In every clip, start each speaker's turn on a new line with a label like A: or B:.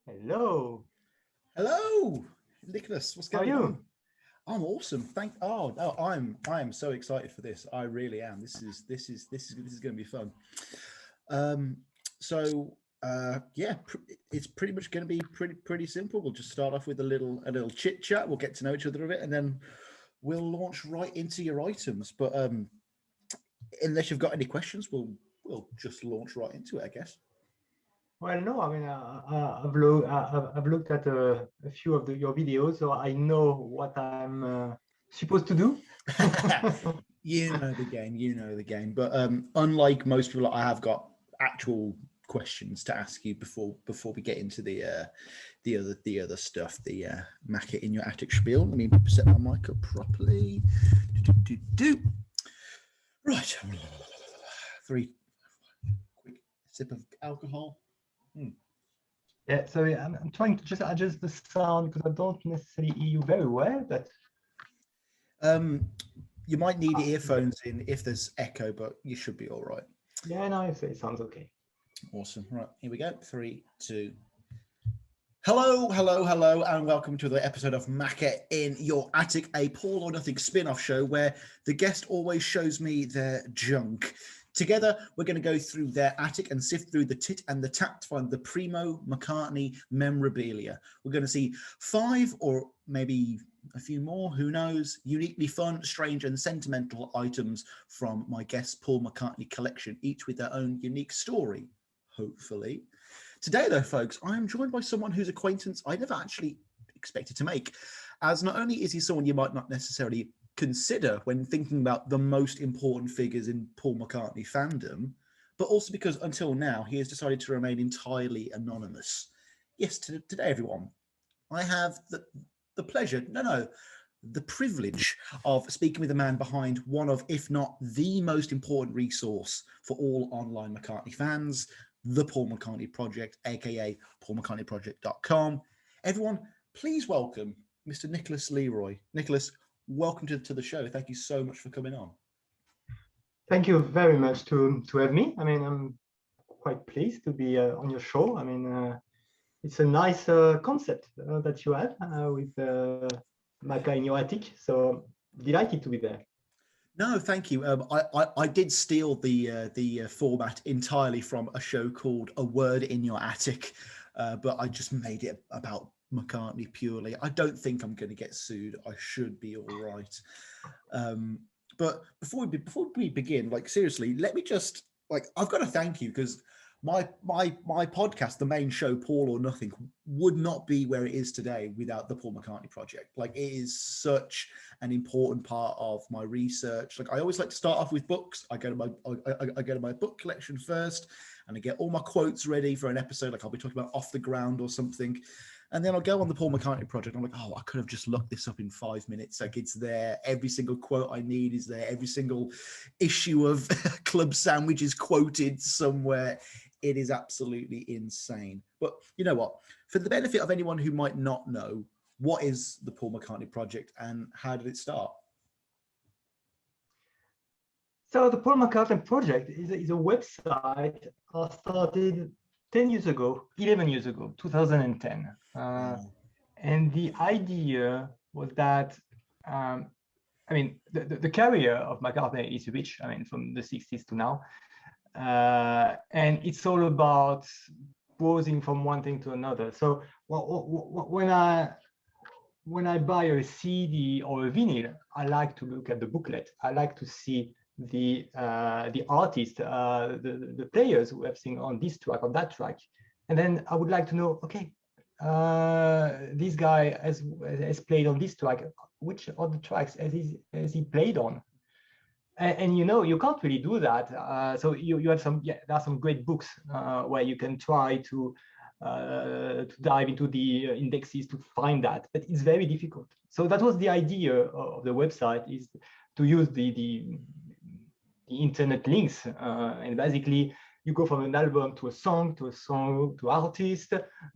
A: Hello.
B: Hello, Nicholas. What's
A: How are
B: going on?
A: you?
B: I'm awesome. Oh no, I am so excited for this. I really am. This is going to be fun. Um, so it's pretty much going to be pretty simple. We'll just start off with a little chit chat. We'll get to know each other a bit, and then we'll launch right into your items. But unless you've got any questions, we'll just launch right into it, I guess.
A: Well, no, I mean, I've looked at a few of your videos, so I know what I'm supposed to do.
B: You know the game. You know the game. But unlike most people, I have got actual questions to ask you before we get into the other stuff. The Macca in your attic spiel. Let me set my mic up properly. Right. Three quick sip of alcohol.
A: Yeah, so I'm trying to just adjust the sound because I don't necessarily hear you very well, but
B: Um, you might need earphones in if there's echo, but you should be all right.
A: yeah, no, it sounds okay.
B: Awesome. Right, here we go. Three, two. Hello, and welcome to the episode of Macca in Your Attic, a Paul or Nothing spin-off show where the guest always shows me their junk. Together, we're going to go through their attic and sift through the tit and the tat to find the primo Mccartney memorabilia. We're going to see 5 or maybe a few more, who knows, uniquely fun, strange, and sentimental items from my guest Paul McCartney collection, each with their own unique story, hopefully. Today, though, folks, I am joined by someone whose acquaintance I never actually expected to make, as not only is he someone you might not necessarily consider when thinking about the most important figures in Paul McCartney fandom, but also because until now he has decided to remain entirely anonymous. Yes, today, everyone, I have the pleasure, no, the privilege of speaking with a man behind one of, if not the most important resource for all online McCartney fans, the Paul McCartney Project, aka paulmccartneyproject.com. Everyone, please welcome Mr. Nicholas Leroy. Nicholas, welcome to the show. Thank you so much for coming on.
A: Thank you very much to have me. I mean, I'm quite pleased to be on your show. I mean, it's a nice concept that you had with Macca in your attic. So delighted to be there.
B: No, thank you. I did steal the format entirely from a show called A Word in Your Attic, but I just made it about McCartney purely. I don't think I'm going to get sued. I should be all right. But before we begin, like seriously, let me just I've got to thank you because my podcast, the main show, Paul or Nothing, would not be where it is today without the Paul McCartney Project. Like, it is such an important part of my research. Like, I always like to start off with books. I go to my book collection first, and I get all my quotes ready for an episode. Like, I'll be talking about Off the Ground or something. And then I'll go on the Paul McCartney Project. And I'm like, oh, I could have just looked this up in 5 minutes. Like, it's there. Every single quote I need is there. Every single issue of Club Sandwich is quoted somewhere. It is absolutely insane. But you know what? For the benefit of anyone who might not know, what is the Paul McCartney Project and how did it start?
A: So the Paul McCartney Project is a website I started 10 years ago, 11 years ago, 2010. And the idea was that, I mean, the career of McCartney is rich, I mean, from the 60s to now. And it's all about browsing from one thing to another. So when I buy a CD or a vinyl, I like to look at the booklet. I like to see the artist, the players who have sing on this track or that track, and then I would like to know, okay, this guy has played on this track. Which of the tracks has he played on? And you know, you can't really do that. So you have there are some great books where you can try to dive into the indexes to find that, but it's very difficult. So that was the idea of the website, is to use the internet links, and basically you go from an album to a song to artist,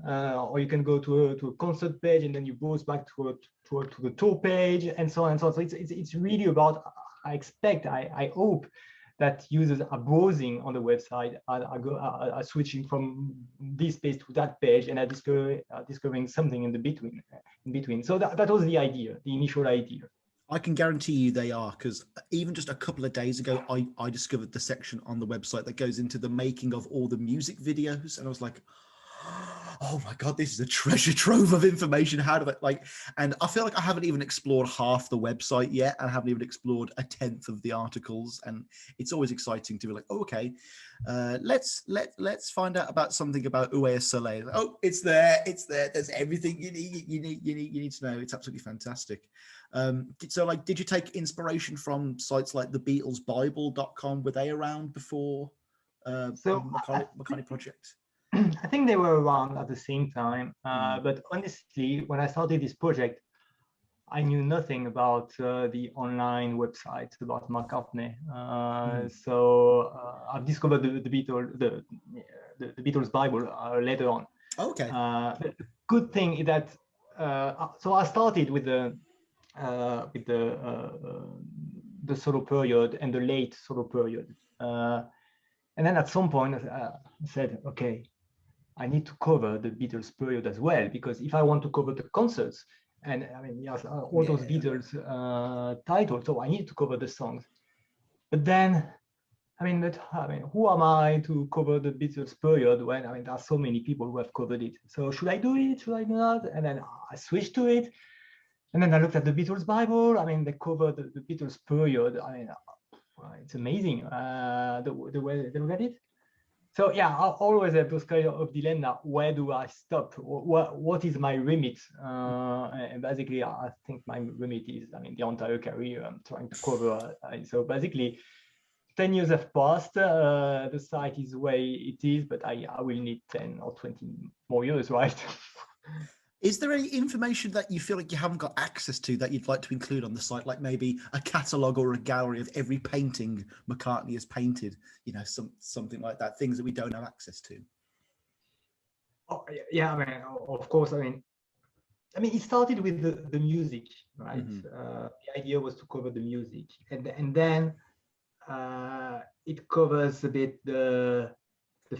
A: or you can go to a concert page and then you goes back to the tour page and so on and so on. So it's really about, I hope that users are browsing on the website, are switching from this page to that page, and are discovering something in between. So that was the idea, the initial idea.
B: I can guarantee you they are, because even just a couple of days ago, I discovered the section on the website that goes into the making of all the music videos, and I was like, oh my God, this is a treasure trove of information. How do I like? And I feel like I haven't even explored half the website yet, and I haven't even explored a tenth of the articles. And it's always exciting to be like, oh, okay, let's find out about something about Uwe Soleil. Oh, it's there. There's everything you need to know. It's absolutely fantastic. So like, did you take inspiration from sites like the BeatlesBible.com? Were they around before Mccartney Project?
A: I think they were around at the same time, but honestly, when I started this project, I knew nothing about the online websites about Mccartney. So I've discovered the Beatles Bible later on.
B: Okay.
A: The good thing is that so I started with the solo period and the late solo period, and then at some point I said, okay, I need to cover the Beatles period as well, because if I want to cover the concerts, and I mean, yes, all those Beatles titles, so I need to cover the songs. But then, who am I to cover the Beatles period when there are so many people who have covered it? So should I do it? Should I not? And then I switched to it, and then I looked at the Beatles Bible. They cover the Beatles period. It's amazing the way they look at it. So yeah, I always have those kind of dilemma. Where do I stop? What is my remit? And basically, I think my remit is, the entire career I'm trying to cover. So basically, 10 years have passed. The site is where it is, but I will need 10 or 20 more years, right?
B: Is there any information that you feel like you haven't got access to that you'd like to include on the site, like maybe a catalogue or a gallery of every painting McCartney has painted, something like that, things that we don't have access to?
A: Oh, yeah, of course. It started with the music, right? The idea was to cover the music, and then it covers a bit the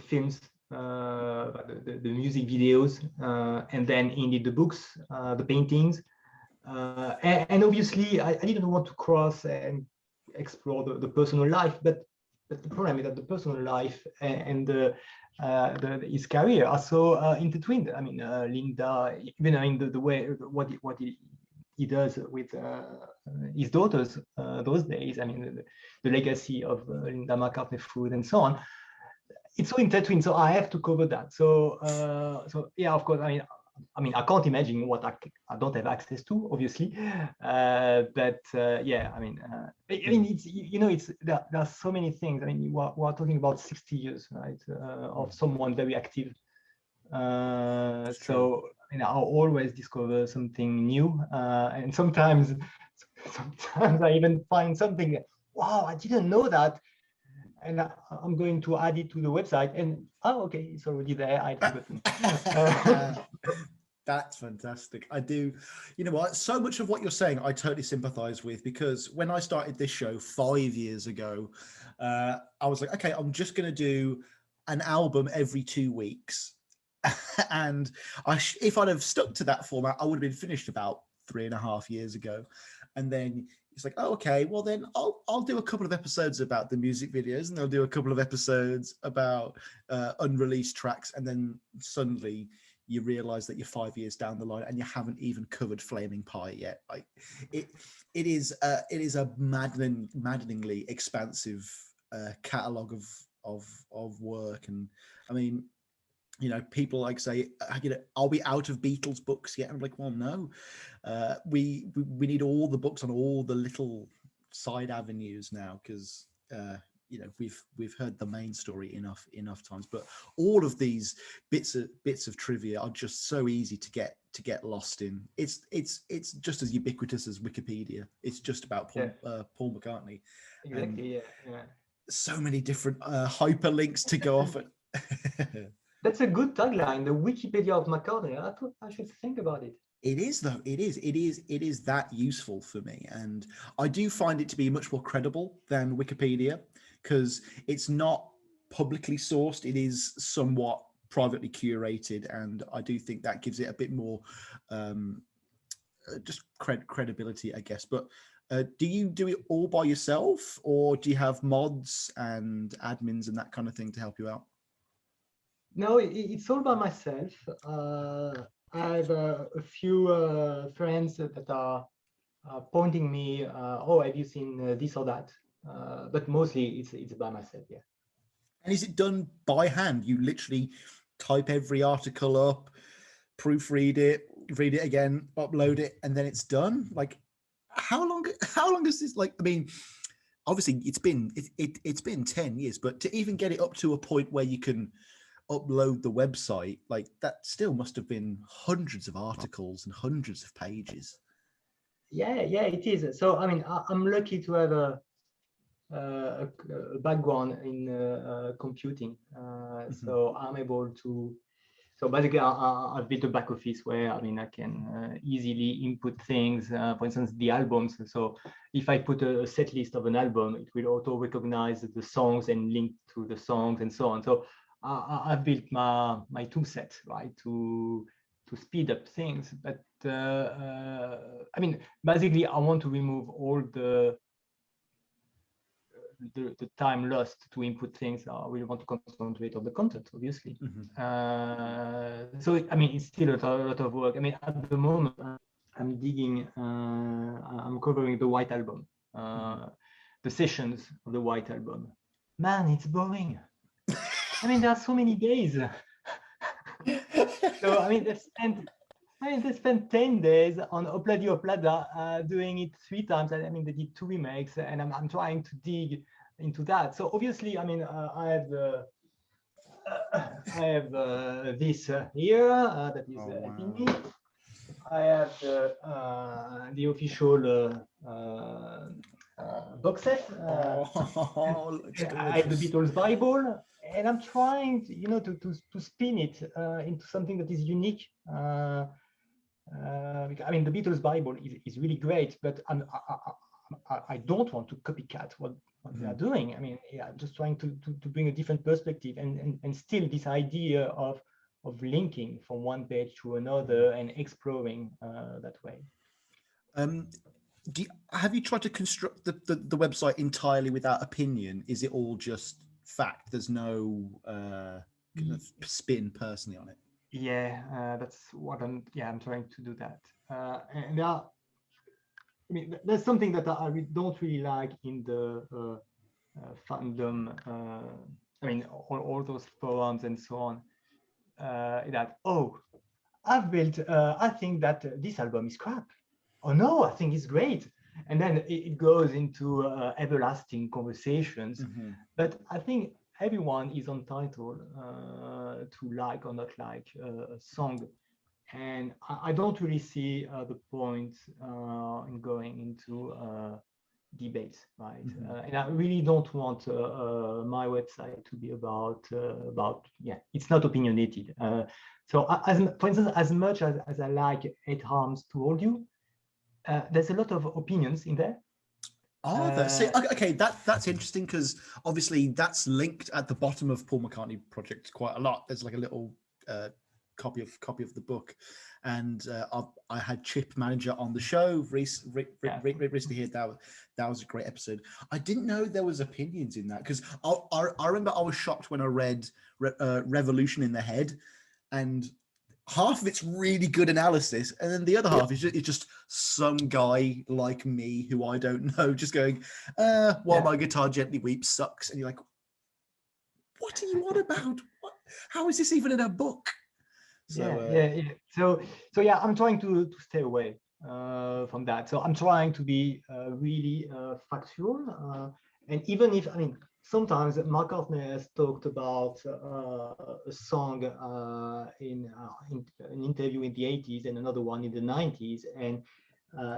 A: films, the music videos, and then indeed the books, the paintings, and obviously I didn't want to cross and explore the personal life, but the problem is that the personal life and his career are so intertwined. Linda, even the way what he does with his daughters those days. The legacy of Linda McCartney food and so on. It's so intertwined, so I have to cover that. So yeah, of course. I can't imagine what I don't have access to, obviously. But yeah, it's there are so many things. We're talking about 60 years, right, of someone very active. So I always discover something new, and sometimes I even find something. Wow, I didn't know that. And I'm going to add it to the website, and okay, it's already there. I'd forgotten.
B: That's fantastic. I do. You know what? So much of what you're saying, I totally sympathize with, because when I started this show 5 years ago, I was like, okay, I'm just going to do an album every 2 weeks. And if I'd have stuck to that format, I would have been finished about 3.5 years ago. And then it's like, oh, okay, well then I'll do a couple of episodes about the music videos, and I'll do a couple of episodes about unreleased tracks, and then suddenly you realize that you're 5 years down the line and you haven't even covered Flaming Pie yet. Like it is a maddeningly expansive catalog of work. And people like say, are we out of Beatles books yet? I'm like, well, no. We need all the books on all the little side avenues now, because we've heard the main story enough times. But all of these bits of trivia are just so easy to get lost in. It's just as ubiquitous as Wikipedia. It's just about Paul McCartney.
A: Exactly. Yeah.
B: So many different hyperlinks to go off at.
A: That's a good tagline, the Wikipedia of McCartney. I thought I should think about it.
B: It is, though. It is that useful for me. And I do find it to be much more credible than Wikipedia, because it's not publicly sourced. It is somewhat privately curated, and I do think that gives it a bit more just credibility, I guess. But do you do it all by yourself, or do you have mods and admins and that kind of thing to help you out?
A: No, it's all by myself. I have a few friends that are pointing me, oh, have you seen this or that? But mostly it's by myself, yeah.
B: And is it done by hand? You literally type every article up, proofread it, read it again, upload it, and then it's done? Like, how long is this? Like, I mean, obviously it's been 10 years, but to even get it up to a point where you can upload the website, like, that still must have been hundreds of articles and hundreds of pages.
A: Yeah, it is. So I mean, I'm lucky to have a background in computing, so I'm able to. So basically, I've built a back office where I mean I can easily input things. For instance, the albums. So if I put a set list of an album, it will auto recognize the songs and link to the songs and so on. So I've built my tool set, right, to speed up things. But I mean, basically, I want to remove all the time lost to input things. I really want to concentrate on the content, obviously. So I mean, it's still a lot of work. I mean, at the moment, I'm digging. I'm covering the White Album, the sessions of the White Album. Man, it's boring. I mean, there are so many days. So I mean, they spent 10 days on Opladi Oplada, doing it 3 times. I mean, they did 2 remakes, and I'm trying to dig into that. So obviously, I mean, I have this here that is helping me. I have the official box set. I have the Beatles Bible, and I'm trying, to spin it into something that is unique. I mean, the Beatles Bible is really great, but I don't want to copycat what they are doing. I mean, I'm just trying to bring a different perspective, and still this idea of linking from one page to another and exploring that way.
B: Have you tried to construct the website entirely without opinion? Is it all just fact? There's no kind of spin personally on it?
A: Yeah, that's what I'm trying to do that. And I mean, there's something that I don't really like in the fandom. I mean, all those forums and so on. That, oh, I've built. I think that this album is crap. Oh no, I think it's great. And then it goes into everlasting conversations. But I think everyone is entitled to like or not like a song, and I don't really see the point in going into debates, right? And I really don't want my website to be about it's not opinionated. So for instance, as much as I like 8 Arms to Hold You, there's a lot of opinions in there.
B: Are there? See, okay, that's interesting, because obviously that's linked at the bottom of Paul McCartney project quite a lot. There's like a little copy of the book, and I had Chip Manager on the show recently here. That was a great episode. I didn't know there was opinions in that, because I remember I was shocked when I read Revolution in the Head, and half of it's really good analysis, and then the other half is just some guy like me who I don't know just going, "While my guitar gently weeps" sucks, and you're like, "What are you on about? What? How is this even in a book?" So,
A: So yeah, I'm trying to stay away from that. So I'm trying to be really factual, and even if, I mean, sometimes Mccartney has talked about a song in an interview in the 80s and another one in the 90s, and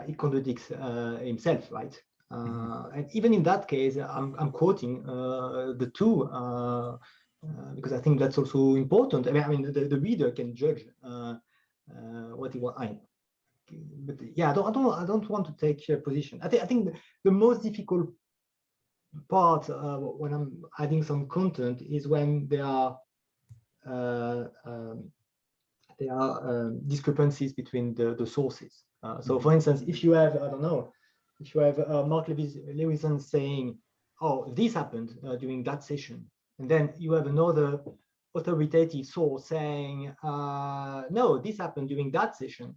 A: it contradicts himself, right? And even in that case, I'm quoting the two because I think that's also important. I mean, the reader can judge what he wants. But yeah, I don't want to take a position. I think the most difficult part when I'm adding some content is when there are uh, um, discrepancies between the sources. So, for instance, if you have, I don't know, if you have Mark Lewison saying, "Oh, this happened during that session," and then you have another authoritative source saying, "No, this happened during that session,"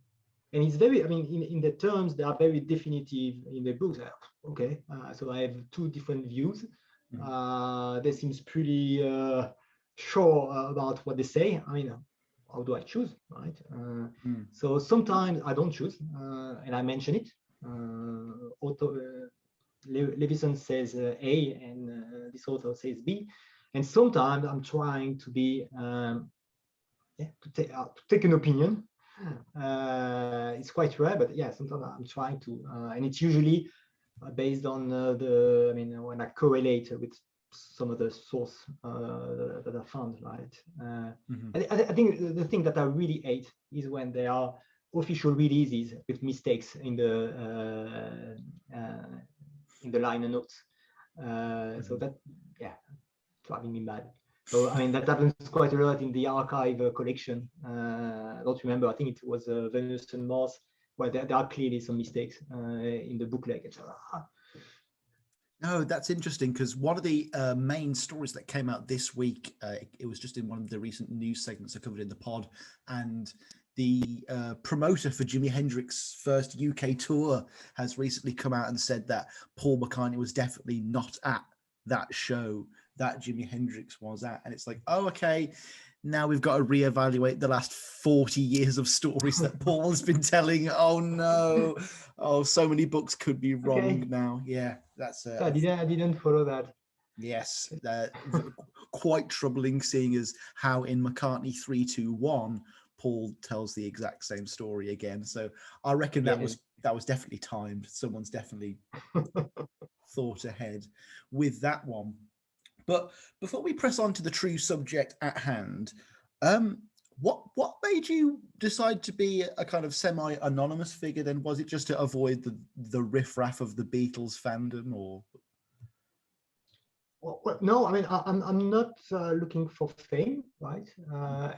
A: and it's very, I mean, in the terms, they are very definitive in the books. Okay, so I have two different views. They seems pretty sure about what they say. I mean, how do I choose, right? So sometimes I don't choose, and I mention it. Levison says A, and this author says B, and sometimes I'm trying to be to take an opinion. It's quite rare, but yeah, sometimes I'm trying to, and it's usually based on I mean, when I correlate with some of the source that I found, right? I think the thing that I really hate is when there are official releases with mistakes in the liner notes. So that, yeah, driving me mad. So I mean, that happens quite a lot in the archive collection. I don't remember. I think it was Venus and Mars, where there are clearly some mistakes in the booklet.
B: No, that's interesting because one of the main stories that came out this week, it was just in one of the recent news segments I covered in the pod, and the promoter for Jimi Hendrix's first UK tour has recently come out and said that Paul McCartney was definitely not at that show that Jimi Hendrix was at. And it's like, oh, okay, now we've got to reevaluate the last 40 years of stories that Paul has been telling. Oh no. Oh, so many books could be wrong now. Yeah, that's
A: I didn't follow that.
B: Yes, quite troubling, seeing as how in McCartney 321 Paul tells the exact same story again. So I reckon that was definitely timed. Someone's definitely thought ahead with that one. But before we press on to the true subject at hand, what made you decide to be a kind of semi-anonymous figure then? Was it just to avoid the riffraff of the Beatles fandom, or?
A: Well, no, I mean, I'm not looking for fame, right?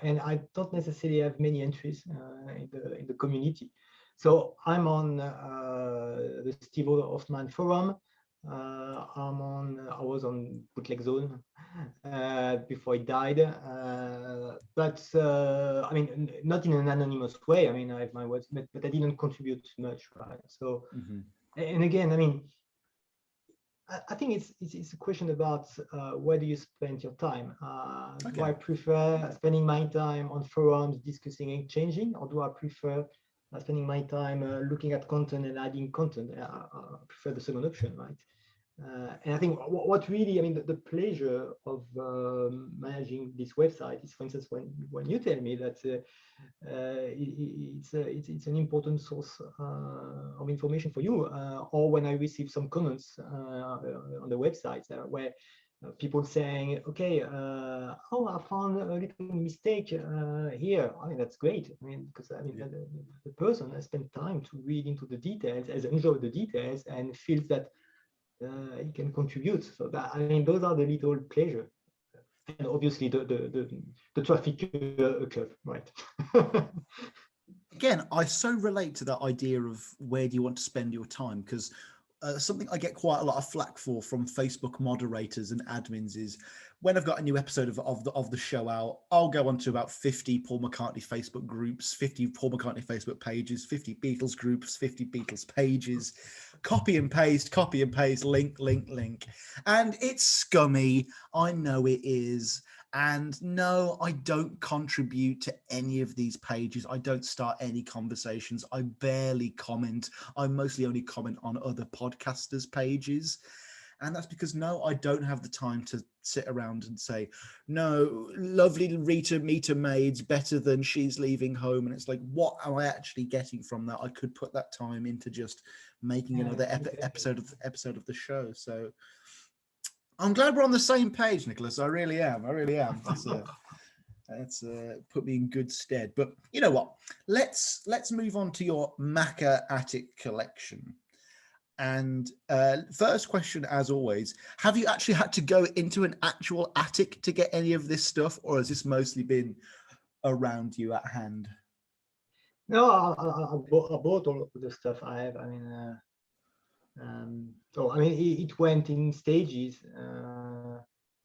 A: And I don't necessarily have many entries in the community. So I'm on the Steve Hoffman forum. I was on Bootleg Zone before he died. But I mean, not in an anonymous way. I mean, I have my words, but I didn't contribute much, right? So, and again, I mean, I think it's a question about where do you spend your time? Do I prefer spending my time on forums discussing and changing, or do I prefer spending my time looking at content and adding content? I prefer the second option, right? And I think what really, I mean, the pleasure of managing this website is, for instance, when you tell me that it's an important source of information for you, or when I receive some comments on the website where people saying, okay, oh, I found a little mistake here. I mean, that's great. I mean, because I mean, the person has spent time to read into the details, has enjoyed the details, and feels that he can contribute. So that, I mean, those are the little pleasure, and obviously the traffic curve, right?
B: Again, I so relate to that idea of where do you want to spend your time, because something I get quite a lot of flack for from Facebook moderators and admins is when I've got a new episode of the show out, I'll go on to about 50 Paul McCartney Facebook groups, 50 Paul McCartney Facebook pages, 50 Beatles groups, 50 Beatles pages, copy and paste, link. And it's scummy. I know it is. And no, I don't contribute to any of these pages. I don't start any conversations. I barely comment. I mostly only comment on other podcasters' pages. And that's because, no, I don't have the time to sit around and say, no, lovely Rita Meter Maid's better than She's Leaving Home. And it's like, what am I actually getting from that? I could put that time into just making another episode of the show. So I'm glad we're on the same page, Nicholas. I really am. That's put me in good stead. But you know what? Let's move on to your Macca Attic collection. And first question, as always, have you actually had to go into an actual attic to get any of this stuff, or has this mostly been around you at hand?
A: No, I bought all of the stuff I have. I mean, so I mean, it went in stages.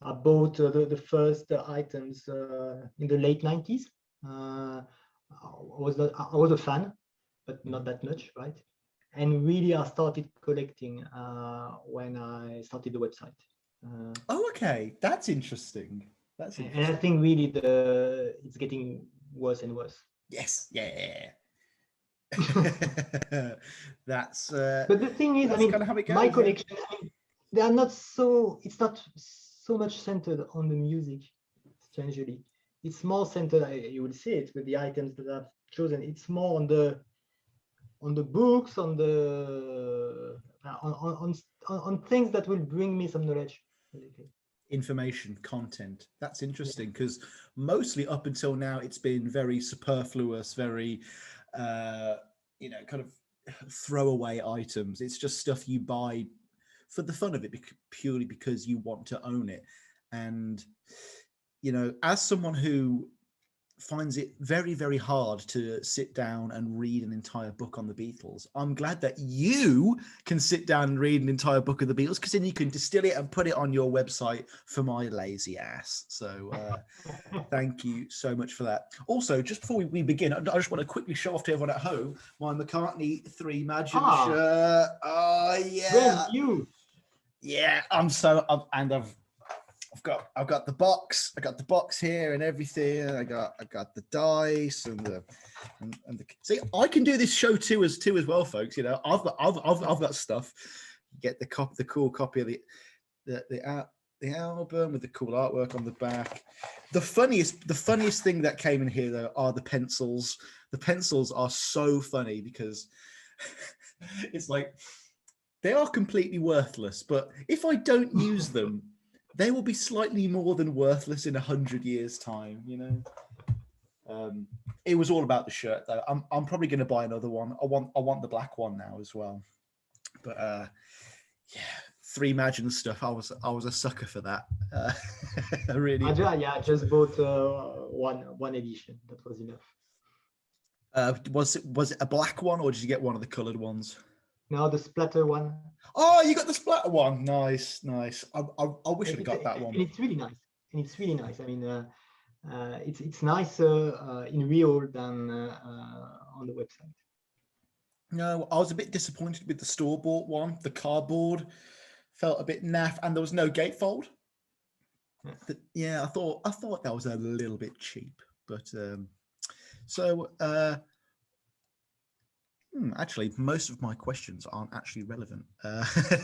A: I bought the first items in the late 90s. I was a fan, but not that much, right? And really, I started collecting when I started the website.
B: Oh, okay, that's interesting. That's
A: And
B: interesting.
A: I think really it's getting worse and worse.
B: Yes, yeah. That's
A: But the thing is, I
B: that's
A: mean,
B: kind of how it goes.
A: my
B: Yeah.
A: collection, I mean, they are not so. It's not so much centered on the music. Strangely, it's more centered. You will see it with the items that I've chosen. It's more on the books, on the on things that will bring me some knowledge. Basically.
B: Information content. That's interesting, because mostly up until now it's been very superfluous, very kind of throwaway items. It's just stuff you buy for the fun of it, purely because you want to own it. And as someone who finds it very, very hard to sit down and read an entire book on the Beatles, I'm glad that you can sit down and read an entire book of the Beatles, because then you can distill it and put it on your website for my lazy ass. So thank you so much for that. Also, just before we begin, I just want to quickly show off to everyone at home my Mccartney 3 Imagine shirt. Oh, yeah.
A: Brand new.
B: Yeah, I've got the box. I got the box here and everything. I got the dice and the see. I can do this show too as well, folks. I've got stuff. Get the cool copy of the album with the cool artwork on the back. The funniest thing that came in here though are the pencils. The pencils are so funny because it's like they are completely worthless, but if I don't use them, they will be slightly more than worthless in 100 years' time. It was all about the shirt, though. I'm probably going to buy another one. I want the black one now as well. But yeah, 3 Imagine stuff. I was a sucker for that. I really.
A: I just bought one edition. That was enough.
B: Was it a black one, or did you get one of the coloured ones?
A: No, the splatter one.
B: Oh, you got the splatter one. Nice. I wish I'd have got that one.
A: And it's really nice. I mean, it's nicer in real than on the website.
B: No, I was a bit disappointed with the store-bought one. The cardboard felt a bit naff, and there was no gatefold. Yeah, I thought that was a little bit cheap. But actually, most of my questions aren't actually relevant,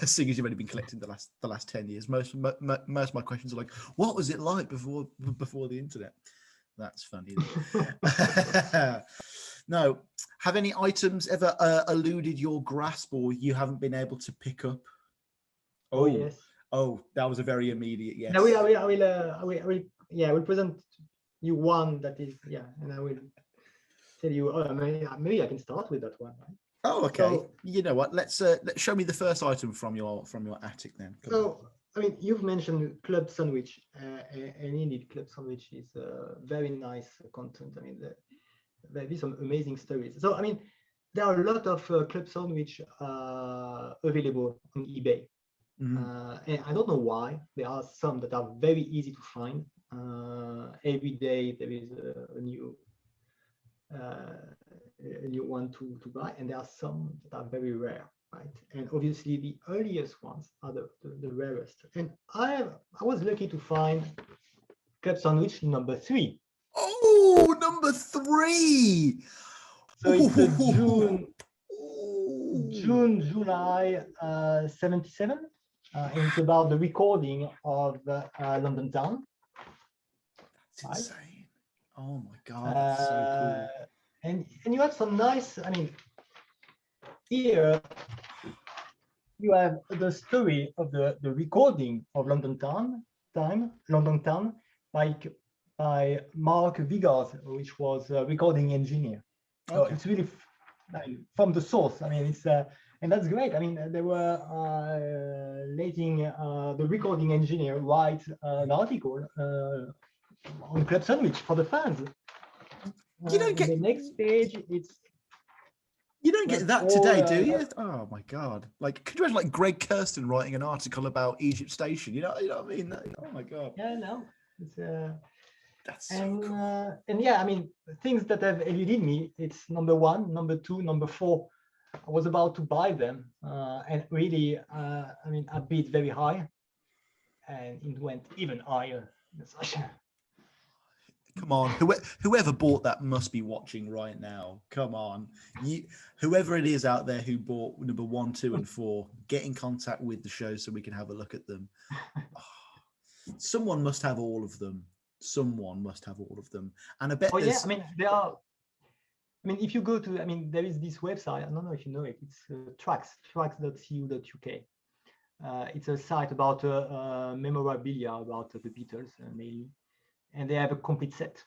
B: seeing as you've only been collecting the last 10 years. Most of my questions are like, what was it like before the internet? That's funny. No, have any items ever eluded your grasp, or you haven't been able to pick up?
A: Oh yes.
B: Oh, that was a very immediate yes.
A: No, I will present you one that is and I will tell you. Oh, maybe I can start with that one. Right?
B: Oh, okay. So, you know what? Let's show me the first item from your attic then.
A: So, I mean, you've mentioned club sandwich, and indeed, club sandwich is very nice content. I mean, there be some amazing stories. So, I mean, there are a lot of club sandwich available on eBay. Mm-hmm. And I don't know why. There are some that are very easy to find. Every day there is a new one to buy, and there are some that are very rare, right? And obviously the earliest ones are the rarest. And I was lucky to find club sandwich number 3.
B: Oh, number 3.
A: So it's the July 77. And it's about the recording of London Town.
B: That's insane. Oh my God, that's so cool.
A: And you have some nice, I mean, here you have the story of the recording of London Town by Mark Vigars, which was a recording engineer. So it's really from the source. I mean, and that's great. I mean, they were letting the recording engineer write an article on Club Sandwich for the fans.
B: You don't
A: and the next page,
B: you don't
A: that's
B: get that
A: all,
B: today, do you? Oh my God! Like, could you imagine like Greg Kirsten writing an article about Egypt Station? You know what I mean? Oh my God!
A: Yeah, no, it's
B: That's so cool.
A: and yeah, I mean, things that have eluded me. It's number one, number two, number four. I was about to buy them, and really, I mean, I bid very high, and it went even higher.
B: Come on, whoever bought that must be watching right now. Come on, whoever it is out there who bought number 1, 2, and 4, get in contact with the show so we can have a look at them. Oh, someone must have all of them. Someone must have all of them, and I bet.
A: Oh yeah, I mean, there are. I mean, if you go to, I mean, there is this website. I don't know if you know it. It's tracks.cu.uk. It's a site about memorabilia about the Beatles mainly, and they have a complete set.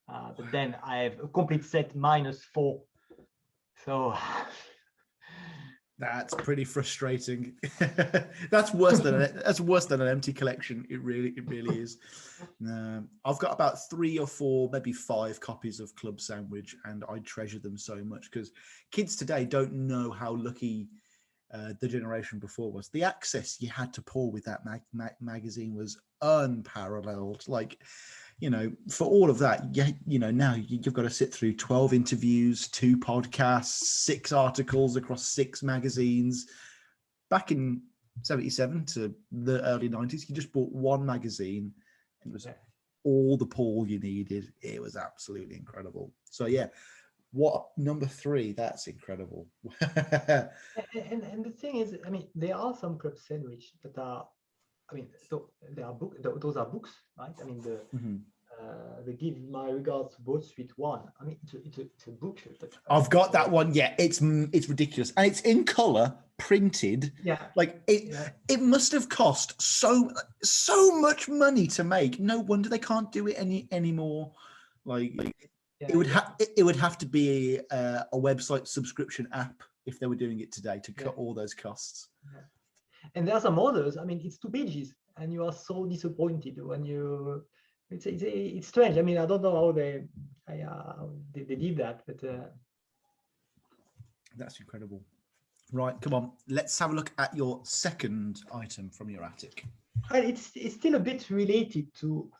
A: But then I have a complete set -4. So
B: that's pretty frustrating. That's worse than an empty collection. It really is. I've got about 3 or 4, maybe 5 copies of Club Sandwich, and I treasure them so much because kids today don't know how lucky the generation before was. The access you had to Paul with that magazine was unparalleled. Like, you know, for all of that, you know, now you've got to sit through 12 interviews, 2 podcasts, 6 articles across 6 magazines. Back in 77 to the early 90s, you just bought 1 magazine. It was all the Paul you needed. It was absolutely incredible. So yeah, what number 3? That's incredible.
A: and the thing is, I mean, there are some Club Sandwich that are, I mean, so there are those are books, right? I mean, they give my regards to Boat Street 1. I mean, it's a book.
B: I've got that one. Yeah, it's ridiculous, and it's in color, printed.
A: Yeah,
B: like it.
A: Yeah.
B: It must have cost so much money to make. No wonder they can't do it anymore. Like it would have to be a website subscription app if they were doing it today to cut all those costs.
A: Yeah. And there are some others. I mean, it's 2 pages, and you are so disappointed when you. It's strange. I mean, I don't know how they did that, but
B: that's incredible. Right, come on, let's have a look at your second item from your attic.
A: It's still a bit related to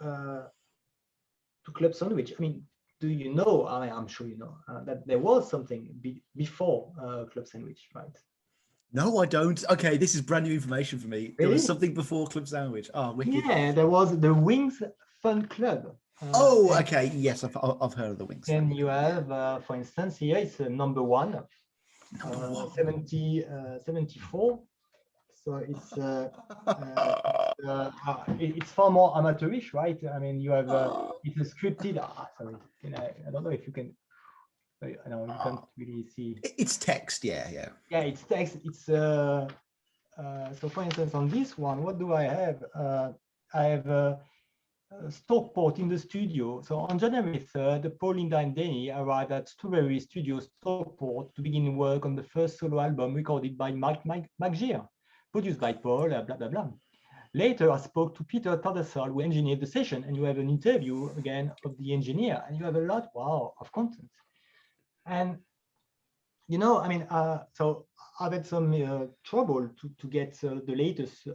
A: Club Sandwich. I mean, do you know? I'm sure you know that there was something before Club Sandwich, right?
B: No, I don't. Okay, this is brand new information for me.
A: Really?
B: There was something before Club Sandwich. Oh, wicked.
A: Yeah, there was the Wings Fun Club.
B: Okay. Yes, I've heard of the Wings.
A: And you have, for instance, here it's number 1, 74. So it's far more amateurish, right? I mean, you have it's a scripted. Sorry, I don't know if you can. I know you can't really see.
B: It's text, yeah.
A: Yeah, it's text. It's so for instance, on this one, what do I have? I have Stockport in the studio. So on January 3rd, Paul, Linda, and Danny arrived at Strawberry Studio Stockport to begin work on the first solo album recorded by Mike produced by Paul, blah, blah, blah. Later, I spoke to Peter Tardesal, who engineered the session, and you have an interview again of the engineer, and you have a lot, of content. And, you know, I mean, so I've had some trouble to get the latest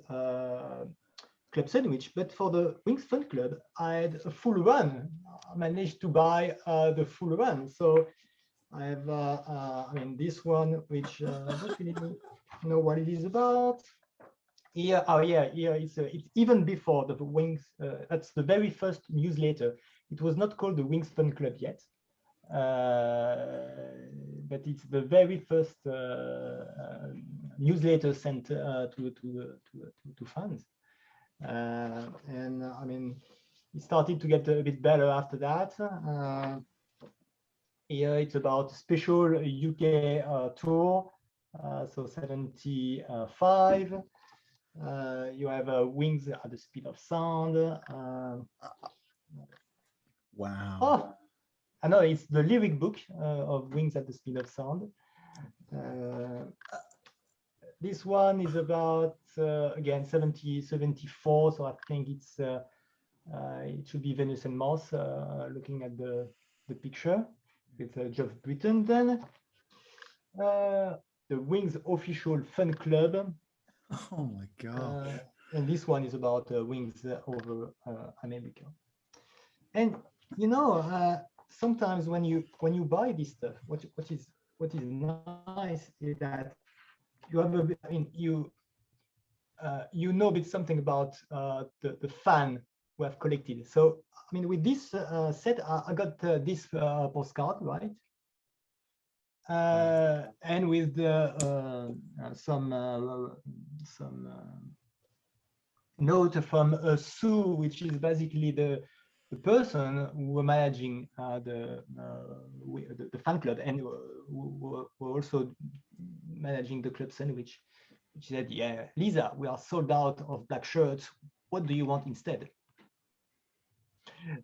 A: Club Sandwich, but for the Wings Fun Club, I had a full run. I managed to buy the full run. So I have, I mean, this one, which I don't really know what it is about. Here, here it's even before the Wings. That's the very first newsletter. It was not called the Wings Fun Club yet, but it's the very first newsletter sent to fans. And I mean, it started to get a bit better after that. Here it's about special UK tour, so 75. You have Wings at the Speed of Sound.
B: Wow.
A: Oh, I know it's the lyric book of Wings at the Speed of Sound. This one is about again 74. So I think it's it should be Venus and Mars. Looking at the picture with Geoff Britton. Then the Wings official fan club.
B: Oh my god!
A: And this one is about Wings over America. And you know, sometimes when you buy this stuff, what is nice is that you have you know a bit something about the fan who have collected. So I mean, with this set, I got this postcard, right? And with some note from Sue, which is basically the person who were managing the fan club, and who were also managing the club sandwich. She said, "Yeah, Lisa, we are sold out of black shirts. What do you want instead?"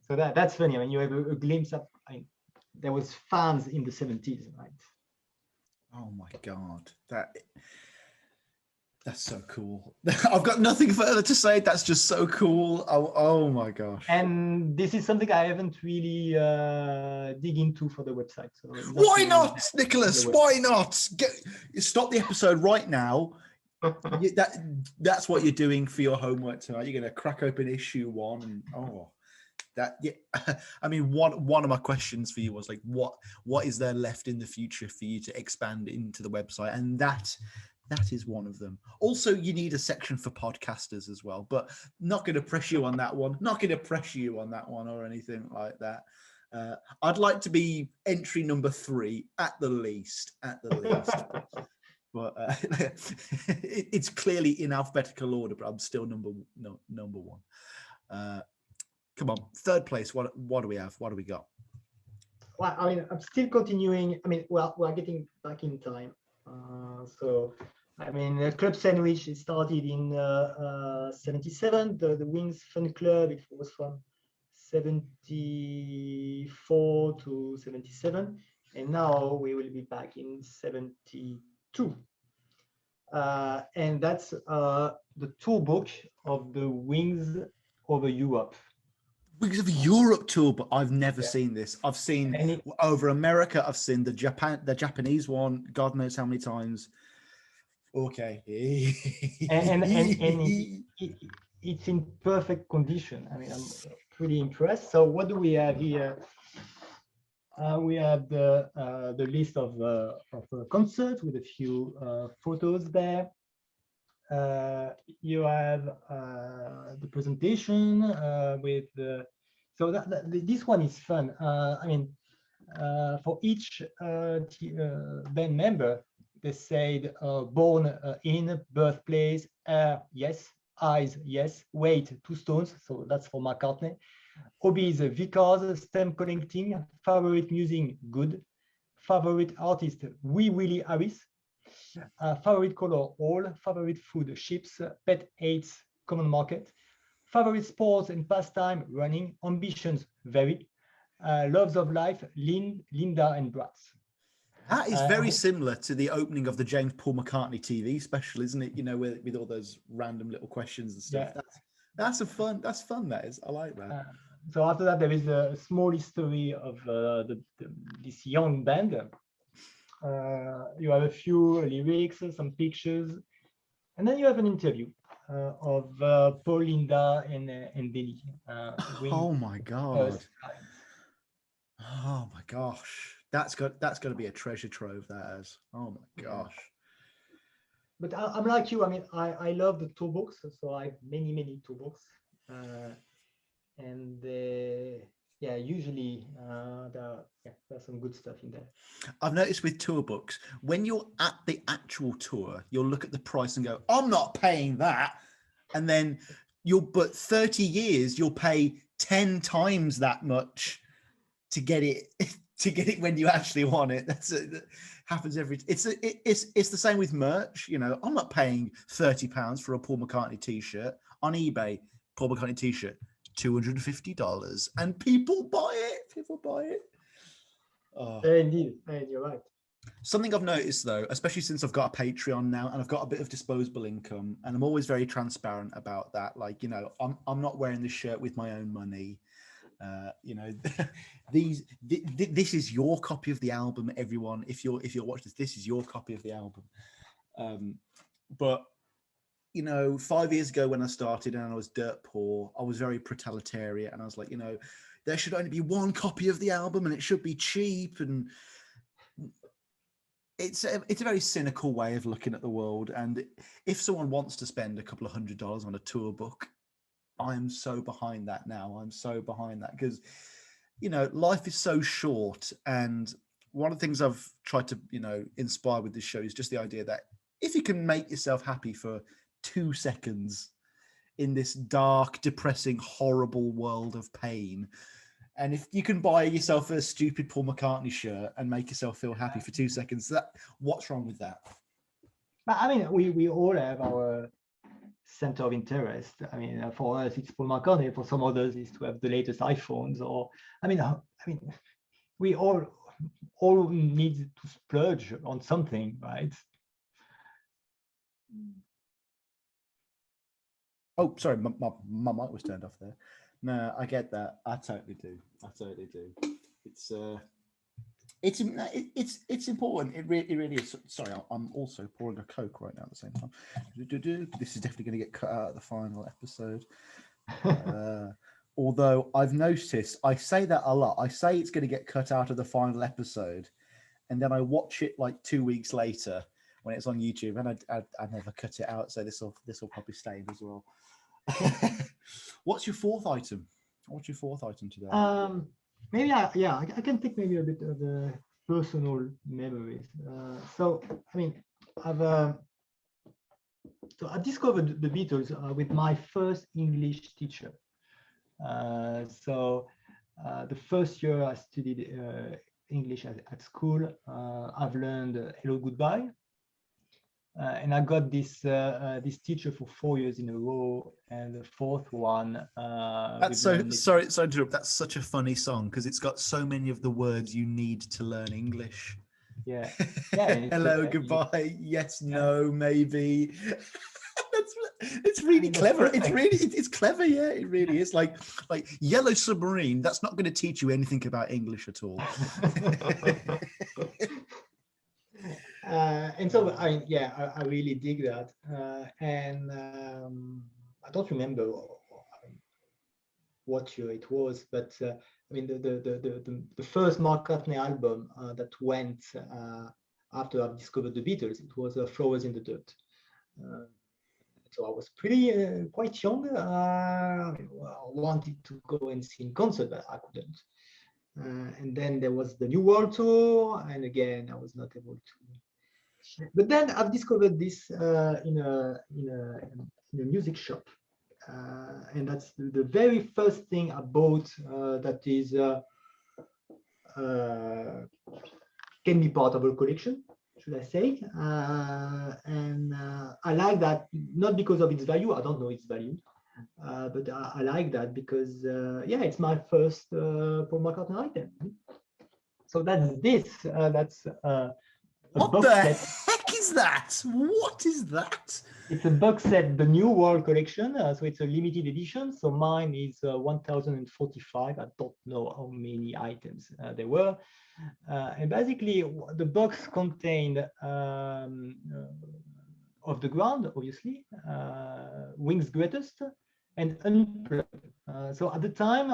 A: So that's funny. I mean, you have a glimpse of. I mean, there was fans in the 70s, right?
B: Oh my god, that's so cool. I've got nothing further to say. That's just so cool. Oh my gosh.
A: And this is something I haven't really dig into for the website. So
B: why not, Nicholas? Why not? Stop the episode right now. That's what you're doing for your homework tonight. You're going to crack open issue 1 and I mean, one of my questions for you was like, what is there left in the future for you to expand into the website? And that is one of them. Also, you need a section for podcasters as well, but not going to press you on that one. Not going to pressure you on that one or anything like that. I'd like to be entry number 3 at the least. But it's clearly in alphabetical order, but I'm still number 1. Come on, 3rd place. What do we have? What do we got?
A: Well, I mean, I'm still continuing. I mean, we're getting back in time. So, I mean, the club sandwich, it started in 77. The Wings Fun Club, it was from 74 to 77. And now we will be back in 72. And that's the tour book of the Wings over Europe.
B: Wings of Europe tour, but I've never seen this. I've seen over America. I've seen the Japanese one. God knows how many times. Okay,
A: and it's in perfect condition. I mean, I'm pretty impressed. So what do we have here? We have the list of a concert with a few photos there. You have the presentation with the. So this one is fun. I mean, for each band member, they said born in, birthplace, yes, eyes, yes, weight, 2 stones. So that's for Mccartney. Hobbies, Vickers, stamp collecting, favorite music, good. Favorite artist, Wee Willie Harris. Favorite color, all. Favorite food, chips. Pet hates, common market. Favorite sports and pastime, running. Ambitions, very. Loves of life, Linda and Bratz.
B: That is very similar to the opening of the James Paul McCartney TV special, isn't it? You know, with all those random little questions and stuff. Yeah. That's fun. That is. I like that.
A: So after that, there is a small history of this young band. You have a few lyrics, some pictures, and then you have an interview of Paul, Linda, and Billy.
B: Oh my god! Oh my gosh! That's got to be a treasure trove. That is. Oh my gosh!
A: But I'm like you. I mean, I love the tour books, so I have many tour books, and usually there's some good stuff in there.
B: I've noticed with tour books, when you're at the actual tour, you'll look at the price and go, "I'm not paying that," and then but 30 years you'll pay 10 times that much to get it when you actually want it. That happens it's the same with merch. You know, I'm not paying £30 for a Paul McCartney t-shirt on eBay. Paul McCartney t-shirt, $250, and people buy it. Oh.
A: Indeed, you're right.
B: Something I've noticed though, especially since I've got a Patreon now and I've got a bit of disposable income, and I'm always very transparent about that. Like, you know, I'm not wearing this shirt with my own money. You know, this is your copy of the album, everyone. If you're watching this is your copy of the album. But you know, 5 years ago when I started and I was dirt poor, I was very proletariat, and I was like, you know, there should only be one copy of the album and it should be cheap. And it's a very cynical way of looking at the world. And if someone wants to spend a couple of $100 on a tour book, I'm so behind that now. I'm so behind that because, you know, life is so short. And one of the things I've tried to, you know, inspire with this show is just the idea that if you can make yourself happy for 2 seconds in this dark, depressing, horrible world of pain, and if you can buy yourself a stupid Paul McCartney shirt and make yourself feel happy for 2 seconds, what's wrong with that?
A: I mean, we all have our center of interest. I mean, for us, it's Paul McCartney. For some others, it's to have the latest iPhones. Or, I mean, we all need to splurge on something, right?
B: Oh, sorry, my mic was turned off there. No, I get that. I totally do. It's important. It really is. Sorry, I'm also pouring a Coke right now at the same time. This is definitely going to get cut out of the final episode. Although I've noticed, I say that a lot. I say it's going to get cut out of the final episode, and then I watch it like 2 weeks later when it's on YouTube, and I never cut it out. So this will probably stay in as well. What's your fourth item? What's your fourth item today?
A: Maybe I can take maybe a bit of the personal memories. So I mean, I discovered the Beatles with my first English teacher. So the first year I studied English at school, I've learned Hello Goodbye. And I got this teacher for 4 years in a row, and the fourth one.
B: That's sorry to interrupt. That's such a funny song because it's got so many of the words you need to learn English.
A: Yeah.
B: Hello, goodbye. Yes, no, maybe. It's really clever. It's clever. Yeah, it really is. Like Yellow Submarine. That's not going to teach you anything about English at all.
A: And so I really dig that, and I don't remember what year it was, but I mean the first Mccartney album that went after I've discovered the Beatles, it was Flowers in the Dirt. So I was quite young. I wanted to go and see in concert, but I couldn't. And then there was the New World Tour, and again I was not able to. But then I've discovered this in a music shop, and that's the very first thing I bought that is can be part of a collection, should I say? And I like that not because of its value. I don't know its value, but I like that because it's my first Paul McCartney item. So that's this. That's.
B: What the heck is that? What is that?
A: It's a box set, the New World collection. So it's a limited edition. So mine is 1,045. I don't know how many items there were. And basically, the box contained Off the Ground, obviously, Wings' Greatest, and Unplugged. So at the time,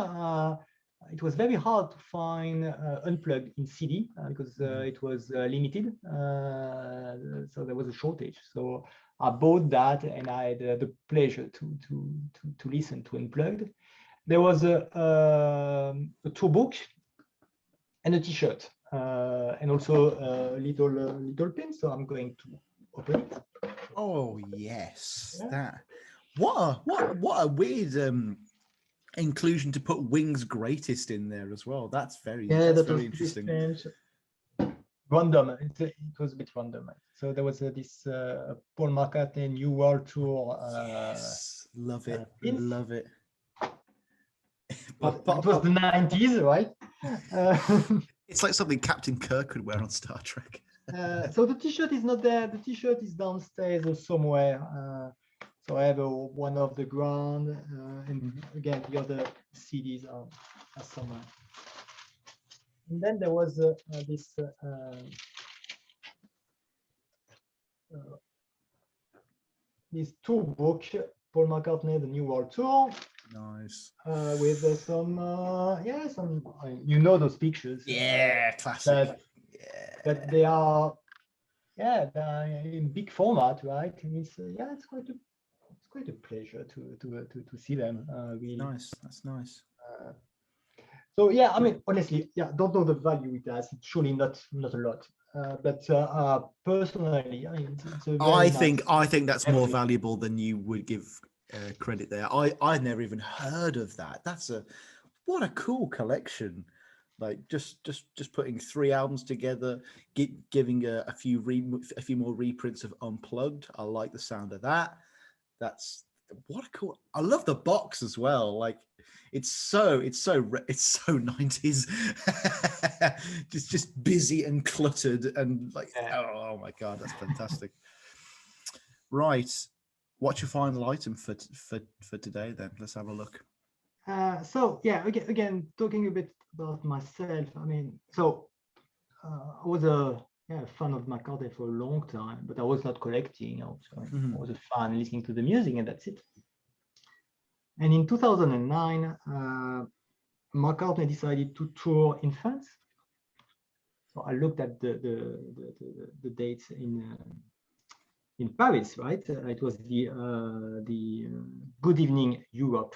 A: it was very hard to find Unplugged in CD because it was limited. So there was a shortage. So I bought that, and I had the pleasure to listen to Unplugged. There was a tour book and a T-shirt, and also a little pin. So I'm going to open it.
B: Oh yes, yeah. What a weird inclusion to put Wings' Greatest in there as well. That's very interesting.
A: Random. It was a bit random. So there was this Paul McCartney New World Tour.
B: Yes. Love it. Love it.
A: But it was the 90s, right?
B: It's like something Captain Kirk could wear on Star Trek.
A: So the T-shirt is not there. The T-shirt is downstairs or somewhere. So I have one of the ground, and again the other CDs are somewhere. And then there was this tour book, Paul McCartney, the New World Tour.
B: Nice.
A: With some you know those pictures.
B: Yeah, classic.
A: But they are they're in big format, right? And it's it's quite a pleasure to see them. Really
B: nice. That's nice.
A: So yeah, I mean, honestly, don't know the value it has. It's surely not a lot. But personally, I mean, it's a very
B: I think that's more valuable than you would give credit there. I'd never even heard of that. What a cool collection. Like just putting 3 albums together, giving a few more reprints of Unplugged. I like the sound of that. That's what a cool. I love the box as well. Like it's so 90s. just busy and cluttered and like oh my god, that's fantastic. Right, what's your final item for today then? Let's have a look.
A: So yeah, again talking a bit about myself. I mean, so I was a fan of Mccartney for a long time, but I was not collecting. I was a fan listening to the music, and that's it. And in 2009, McCartney decided to tour in France. So I looked at the dates in Paris, right? It was the Good Evening Europe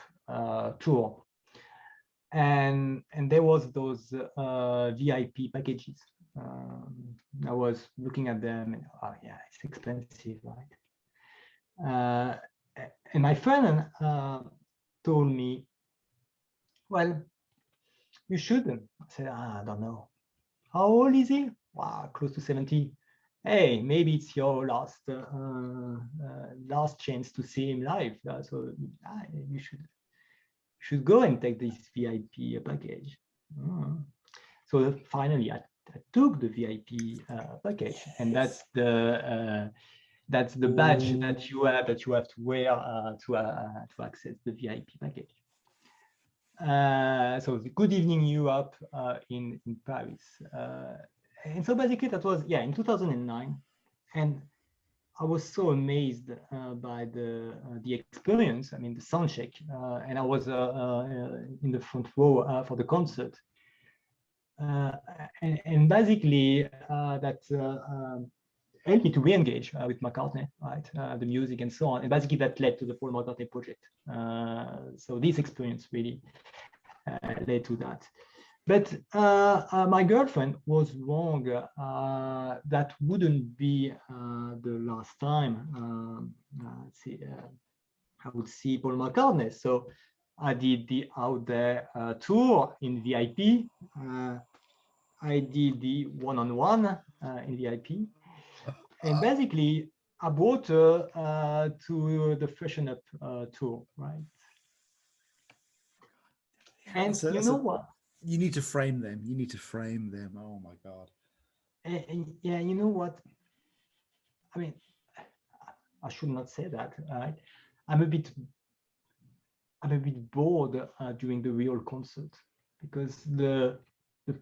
A: tour, and there was those VIP packages. I was looking at them, and it's expensive, right? And my friend told me, well, you shouldn't. I said, I don't know. How old is he? Wow, close to 70. Hey, maybe it's your last chance to see him live. So you should go and take this VIP package. So finally, I took the VIP package, and that's the badge that you have to wear to access the VIP package. So the Good Evening Europe in Paris. And so basically that was, in 2009. And I was so amazed by the experience. I mean, the sound check. And I was in the front row for the concert. And basically that helped me to re-engage with McCartney, right? The music and so on. And basically that led to the Paul McCartney project. So this experience really led to that. But my girlfriend was wrong. That wouldn't be the last time I would see Paul McCartney. So I did the Out There tour in VIP. I did the one-on-one in VIP. And basically, I brought her to the Freshen Up tour, right? And you know what?
B: You need to frame them. You need to frame them. Oh my God.
A: And you know what? I mean, I should not say that, right? I'm a bit bored during the real concert, because the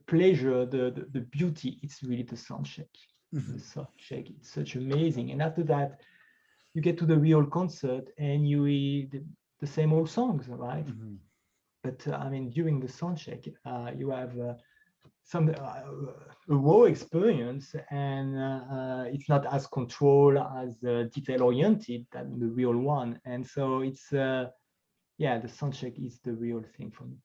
A: pleasure, the beauty, it's really the sound check. The sound check, it's such amazing. And after that, you get to the real concert and you hear the same old songs, right? But I mean, during the sound check, you have some a raw experience, and it's not as controlled, as detail oriented than the real one. And so it's the sound check is the real thing for me.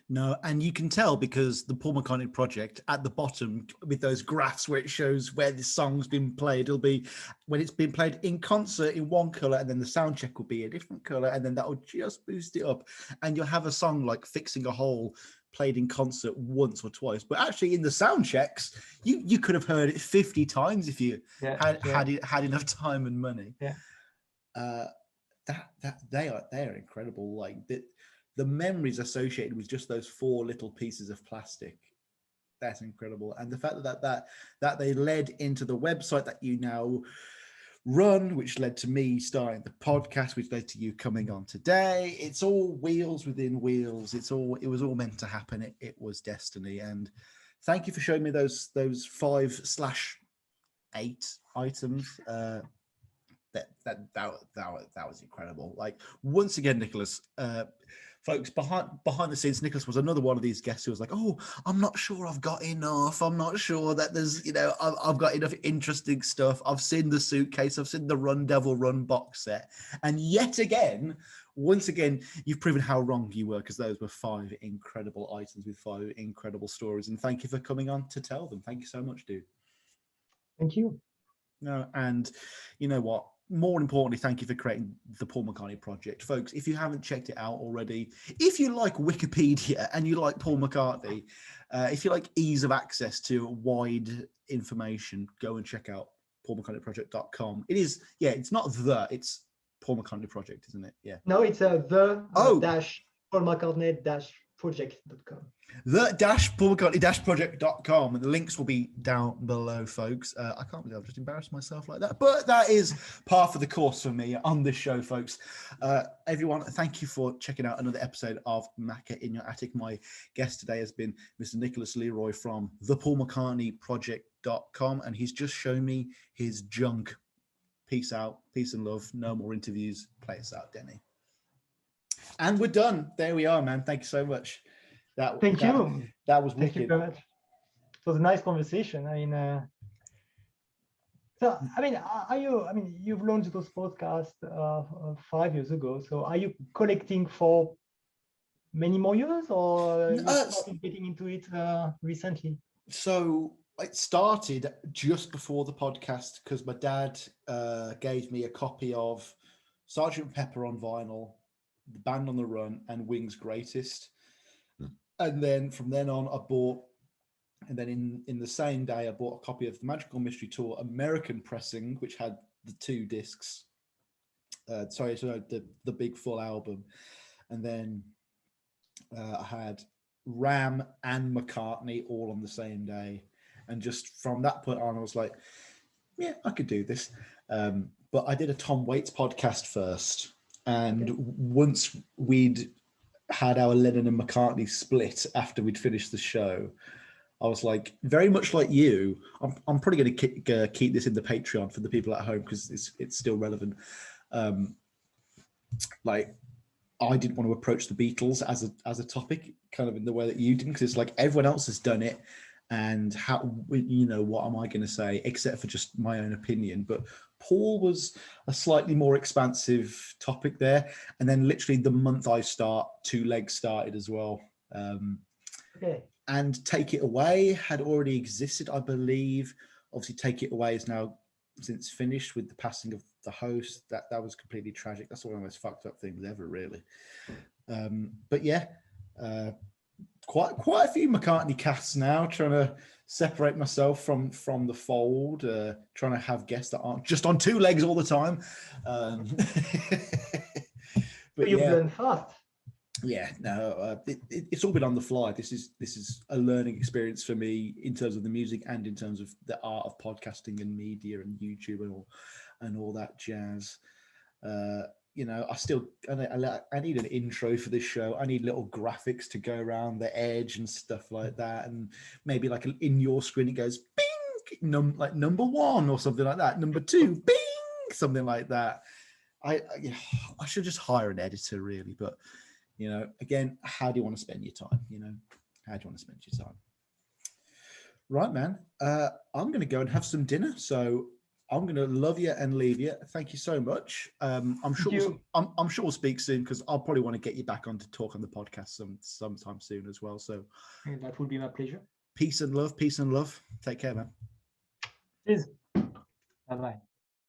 B: No, and you can tell because the Paul McCartney project at the bottom with those graphs where it shows where the song's been played, it'll be when it's been played in concert in one color, and then the sound check will be a different color, and then that will just boost it up, and you'll have a song like Fixing a Hole played in concert once or twice, but actually in the sound checks, you could have heard it 50 times if you had enough time and money. They are incredible. Like the memories associated with just those 4 little pieces of plastic That's incredible. And the fact that they led into the website that you now run, which led to me starting the podcast, which led to you coming on today. It's all wheels within wheels. It was all meant to happen. It was destiny. And thank you for showing me those 5/8 items. That was incredible. Like, once again, Nicholas, folks, behind the scenes, Nicholas was another one of these guests who was like, "Oh, I'm not sure I've got enough. I'm not sure that there's, I've got enough interesting stuff. I've seen the suitcase. I've seen the Run Devil Run box set." And once again, you've proven how wrong you were, because those were 5 incredible items with 5 incredible stories. And thank you for coming on to tell them. Thank you so much, dude.
A: Thank you.
B: No, and you know what? More importantly, thank you for creating the Paul McCartney project. Folks, if you haven't checked it out already, if you like Wikipedia and you like Paul McCartney, if you like ease of access to wide information, go and check out paulmccartneyproject.com. It is, it's it's Paul McCartney Project, isn't it? Yeah.
A: No, it's dash Paul McCartney project.com.
B: Paul McCartney project.com, and the links will be down below, folks. I can't believe I've just embarrassed myself like that, but that is par for the course for me on this show, folks. Everyone, thank you for checking out another episode of Macca in Your Attic. My guest today has been Mr. Nicholas Leroy from thepaulmccartneyproject.com, and he's just shown me his junk. Peace out, peace and love. No more interviews. Play us out, Denny. And we're done. There we are, man. Thank you so much.
A: Thank you.
B: That was
A: wicked. Thank you very much. It was a nice conversation. You've launched those podcasts 5 years ago. So are you collecting for many more years, or you started getting into it recently?
B: So it started just before the podcast, because my dad gave me a copy of Sgt. Pepper on vinyl, The Band on the Run, and Wings' Greatest. And then from then on, I bought, and then in the same day, I bought a copy of the Magical Mystery Tour American pressing, which had the 2 discs. The big full album. And then I had Ram and McCartney all on the same day. And just from that point on, I was like, yeah, I could do this. But I did a Tom Waits podcast first. And once we'd had our Lennon and McCartney split after we'd finished the show, I was like, very much like you, I'm probably going to keep this in the Patreon for the people at home, because it's still relevant. Like, I didn't want to approach the Beatles as a topic, kind of in the way that you did, because it's like everyone else has done it, and how, what am I going to say except for just my own opinion? But Paul was a slightly more expansive topic there, and then literally the month I start, 2 Legs started as well. And Take It Away had already existed, I believe. Obviously, Take It Away is now since finished with the passing of the host. That was completely tragic. That's one of the most fucked up things ever, really. But yeah, quite a few McCartney casts now, trying to separate myself from the fold, trying to have guests that aren't just on 2 legs all the time. But
A: you've learned fast.
B: Yeah, no, it's all been on the fly. This is a learning experience for me in terms of the music and in terms of the art of podcasting and media and YouTube and all that jazz. I need an intro for this show. I need little graphics to go around the edge and stuff like that, and maybe like in your screen it goes bing, like number 1 or something like that, number 2 bing, something like that. I should just hire an editor, really. But again, how do you want to spend your time? How do you want to spend your time? Right, man. I'm going to go and have some dinner. So I'm going to love you and leave you. Thank you so much. I'm sure we'll speak soon, because I'll probably want to get you back on to talk on the podcast sometime soon as well. So
A: that would be my pleasure.
B: Peace and love. Take care, man.
A: Cheers. Bye-bye.